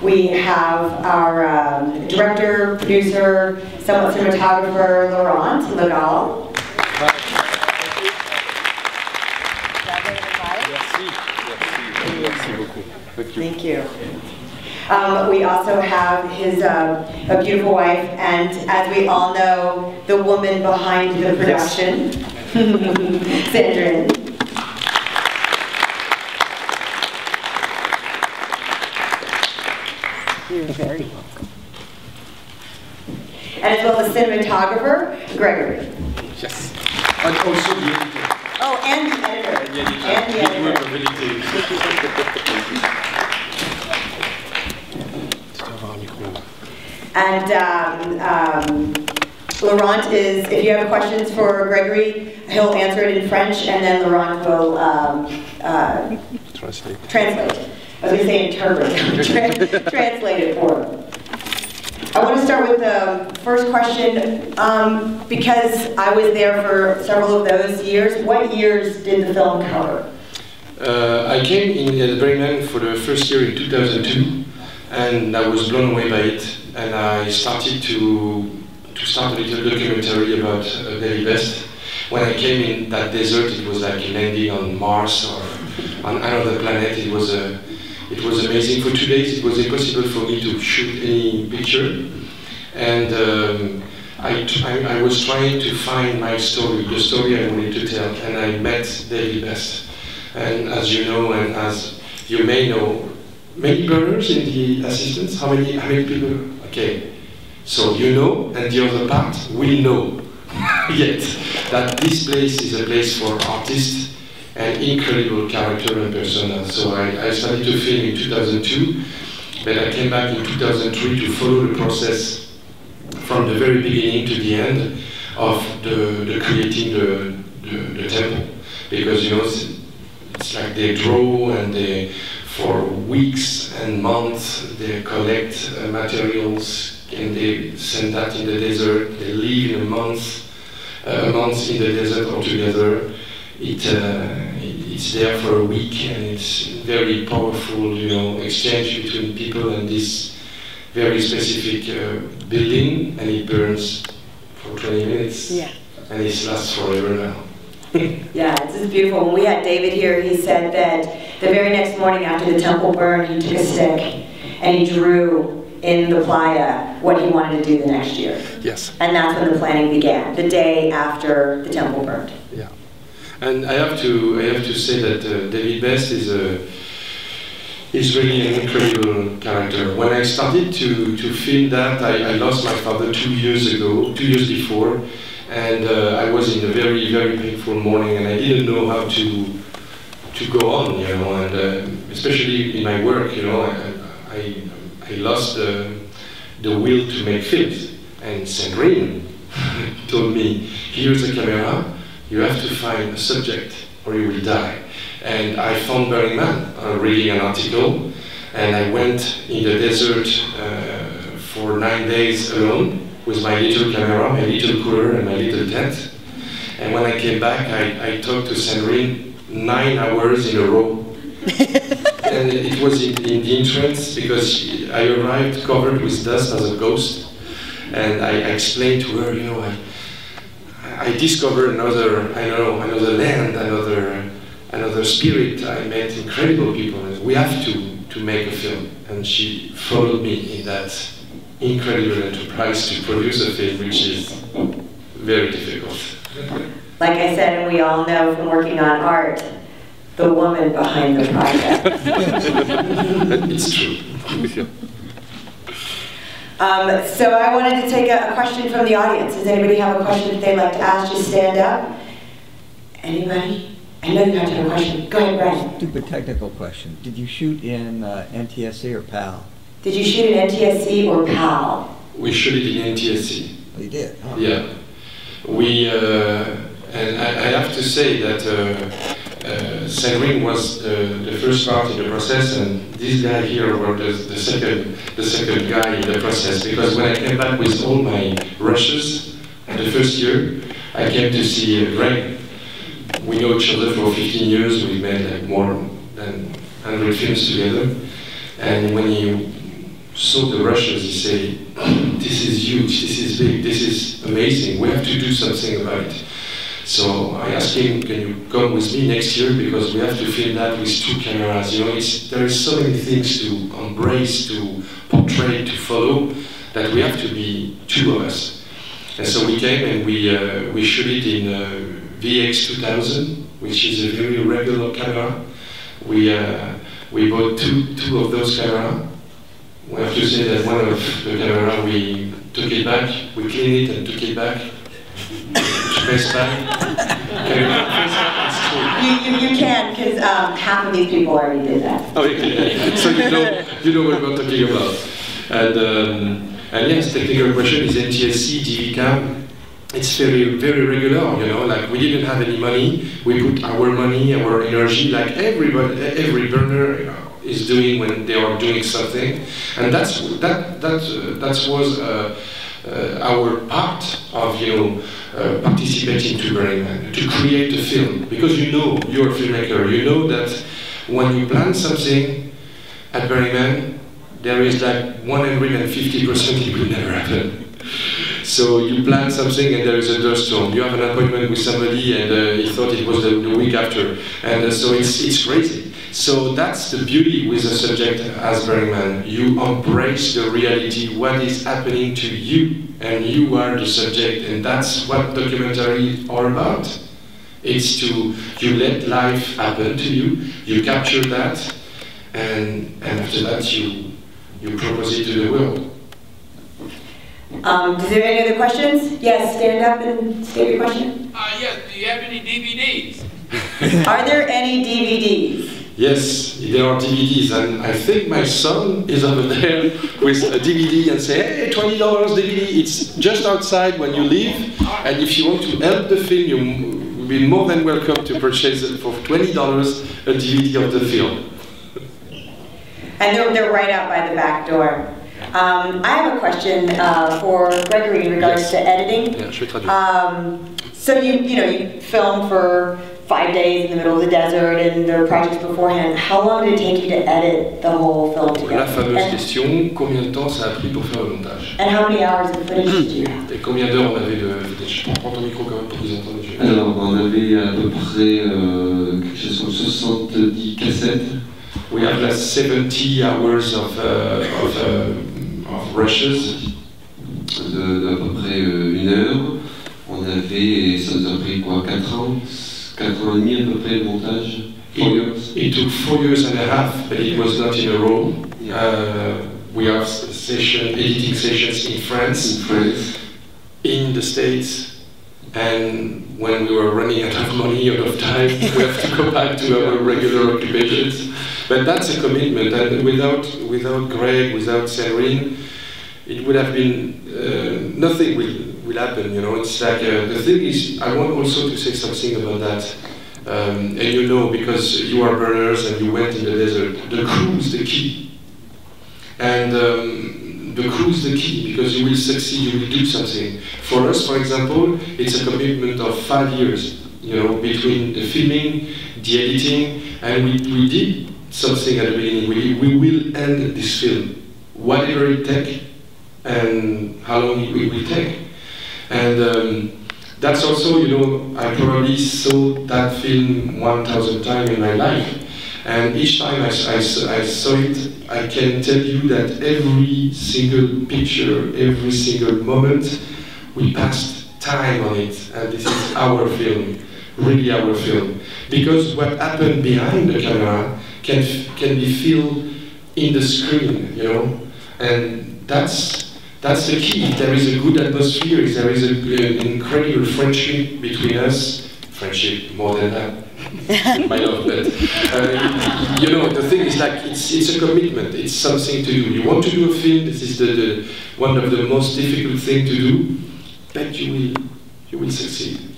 we have our director, producer, somewhat cinematographer, Laurent Le Gall. Thank you. We also have his a beautiful wife, and as we all know, the woman behind the production, Sandrine. You're very welcome. And as well the cinematographer, Gregory. Yes. And also the editor. Oh, and the editor. And the editor. And Laurent is, if you have questions for Gregory, he'll answer it in French, and then Laurent will translate. I was going to say interpret. Translate it for him. I want to start with the first question, because I was there for several of those years. What years did the film cover? I came in Bremen for the first year in 2002, and I was blown away by it. And I started to start a little documentary about David Best. When I came in that desert, it was like landing on Mars or on another planet. It was amazing. For 2 days, it was impossible for me to shoot any picture, and I was trying to find my story, the story I wanted to tell, and I met David Best. And as you know, and as you may know, many brothers in the assistants. How many people? Okay, so you know, and the other part, we know yet that this place is a place for artists and incredible character and persona. So I started to film in 2002, but I came back in 2003 to follow the process from the very beginning to the end of the creating the temple, because you know it's like they draw and they. For weeks and months, they collect materials and they send that in the desert. They live in a month in the desert altogether. It's there for a week, and it's very powerful, you know, exchange between people and this very specific building, and it burns for 20 minutes, and it lasts forever now. Yeah, this is beautiful. When we had David here, he said that the very next morning after the temple burned, he took a stick and he drew in the playa what he wanted to do the next year. Yes. And that's when the planning began, the day after the temple burned. Yeah. And I have to say that David Best is really an incredible character. When I started to film that, I lost my father 2 years before. And I was in a very, very painful morning, and I didn't know how to go on, you know, and especially in my work, you know, I lost the will to make films. And Sandrine told me, here's a camera, you have to find a subject or you will die. And I found Burning Man, reading an article, and I went in the desert for 9 days alone, with my little camera, my little cooler, and my little tent. And when I came back, I talked to Sandrine 9 hours in a row. And it was in the entrance, because I arrived covered with dust as a ghost. And I explained to her, you know, I discovered another land, another spirit. I met incredible people. We have to make a film. And she followed me in that incredible enterprise to produce a film, which is very difficult. Like I said, and we all know from working on art, the woman behind the project. It's true. So I wanted to take a question from the audience. Does anybody have a question that they'd like to ask? Just stand up. Anybody? I know you have to have a question. Go ahead, Brian. Stupid technical question. Did you shoot in NTSC or PAL? Did you shoot in NTSC or PAL? We shot it in NTSC. Oh, you did? Huh? Yeah. And I have to say that Sandrine was the first part in the process, and this guy here was the second guy in the process, because when I came back with all my rushes the first year, I came to see Greg. We know each other for 15 years, we've made like more than 100 films together, and when saw the Russians, he say, this is huge, this is big, this is amazing, we have to do something about it. So I asked him, can you come with me next year, because we have to film that with 2 cameras. You know, there is so many things to embrace, to portray, to follow, that we have to be 2 of us. And so we came and we shot it in VX 2000, which is a very regular camera. We bought two of those cameras. We have to say that one of the camera, we took it back, we cleaned it and took it back. Press back. Can you press back? You can, because half of these people already did that. Oh, yeah. So you know what we're talking about. And yes, technical question is NTSC, DV cam. It's very, very regular, you know, like we didn't have any money, we put our money, our energy, like every burner is doing when they are doing something, and that was our part of, you know, participating to Burning Man, to create a film, because you know, you're a filmmaker, you know that when you plan something at Burning Man, there is like 150% it will never happen. So you plan something and there is a duststorm. You have an appointment with somebody and he thought it was the week after. And so it's crazy. So that's the beauty with a subject as Burning Man. You embrace the reality, what is happening to you, and you are the subject. And that's what documentaries are about. It's you let life happen to you, you capture that, and after that you propose it to the world. Is there any other questions? Yes, stand up and state your question. Yes, do you have any DVDs? Are there any DVDs? Yes, there are DVDs, and I think my son is over there with a DVD and say, hey, $20 DVD, it's just outside when you leave, and if you want to help the film, you'll be more than welcome to purchase it for $20 a DVD of the film. And they're right out by the back door. I have a question for Gregory in regards to editing. Yeah, je vais traduire. So you filmed for 5 days in the middle of the desert and there were projects beforehand. How long did it take you to edit the whole film together? La fameuse question, combien de temps ça a pris pour faire le montage? And how many hours of footage did you have? Et combien d'heures on avait de footage? Prends ton micro quand même pour que vous entendiez. Alors, on avait à peu près quelque chose comme 70 cassettes. We have like 70 hours of rushes. De à peu près 1 heure. On avait, ça nous a pris quoi, 4 ans? 4 ans et demi à peu près le montage. 4 years. It took 4 years and a half, but it was not in a row. We have editing sessions in France, in the States, and when we were running out of money, out of time, we have to go back to our regular occupations. But that's a commitment, and without Greg, without Sandrine, it would have been, nothing will happen, you know. It's like, the thing is, I want also to say something about that. And you know, because you are burners and you went in the desert, the crew is the key. And the crew is the key, because you will succeed, you will do something. For us, for example, it's a commitment of 5 years, you know, between the filming, the editing, and we did something at the beginning. We will end this film, whatever it takes, and how long it will take. And that's also, you know, I probably saw that film 1,000 times in my life. And each time I saw it, I can tell you that every single picture, every single moment, we passed time on it. And this is our film, really our film. Because what happened behind the camera can be felt in the screen, you know. And that's the key. If there is a good atmosphere, if there is an incredible friendship between us, friendship more than that, my love, but you know, the thing is like it's a commitment. It's something to do. You want to do a film. This is one of the most difficult things to do, but you will succeed.